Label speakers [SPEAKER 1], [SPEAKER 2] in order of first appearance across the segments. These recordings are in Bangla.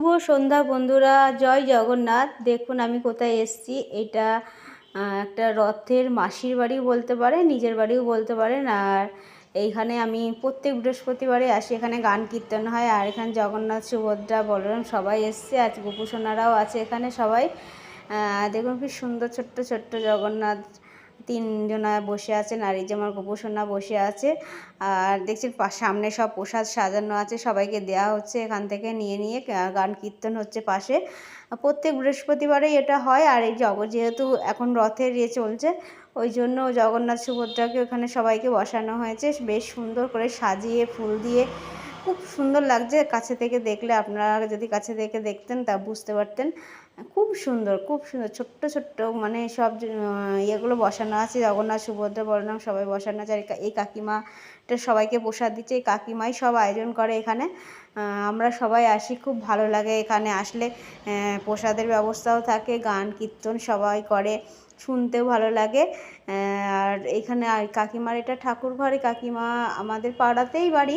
[SPEAKER 1] শুভ সন্ধ্যা বন্ধুরা, জয় জগন্নাথ। দেখুন আমি কোথায় এসেছি। এটা একটা রথের মাসির বাড়িও বলতে পারেন, নিজের বাড়িও বলতে পারেন। আর এইখানে আমি প্রত্যেক বৃহস্পতিবারে আসি। এখানে গান কীর্তন হয়। আর এখানে জগন্নাথ, সুভদ্রা, বলরাম সবাই এসছে। আজ গোপুসোনারাও আছে এখানে সবাই। দেখুন কি সুন্দর ছোট্ট ছোট্ট জগন্নাথ তিনজনা বসে আছেন, আর এই যে আমার গোপুসোনা বসে আছে। আর দেখছি সামনে সব প্রসাদ সাজানো আছে, সবাইকে দেওয়া হচ্ছে। এখান থেকে নিয়ে নিয়ে গান কীর্তন হচ্ছে পাশে। প্রত্যেক বৃহস্পতিবারেই এটা হয়। আর এই যেহেতু এখন রথের চলছে, ওই জন্য জগন্নাথ সুভদ্রাকে ওখানে সবাইকে বসানো হয়েছে। বেশ সুন্দর করে সাজিয়ে ফুল দিয়ে খুব সুন্দর লাগছে। কাছে থেকে দেখলে, আপনারা যদি কাছে থেকে দেখতেন তা বুঝতে পারতেন। খুব সুন্দর, খুব সুন্দর। ছোট্ট ছোট্ট মানে সব ইয়েগুলো বসানো আছে। জগন্নাথ, সুভদ্রা, বলরাম সবাই বসানো আছে। আর এই কাকিমাটা সবাইকে প্রসাদ দিচ্ছে। এই কাকিমাই সব আয়োজন করে এখানে। আমরা সবাই আসি, খুব ভালো লাগে এখানে আসলে। প্রসাদের ব্যবস্থাও থাকে, গান কীর্তন সবাই করে, শুনতেও ভালো লাগে। আর এখানে কাকিমার এটা ঠাকুর ঘরে, কাকিমা আমাদের পাড়াতেই বাড়ি।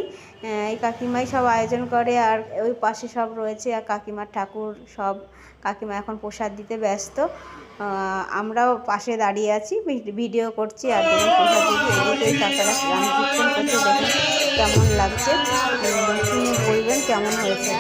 [SPEAKER 1] এই কাকিমাই সব আয়োজন করে। আর ওই পাশে সব রয়েছে আর কাকিমার ঠাকুর সব। কাকিমা এখন প্রসাদ দিতে ব্যস্ত। আমরাও পাশে দাঁড়িয়ে আছি, ভিডিও করছি। আর দেখুন প্রসাদ দিতে এদিকে এই কাকারা গান কীর্তন করছে। দেখুন কেমন লাগছে, শুনে বলবেন কেমন হয়েছে।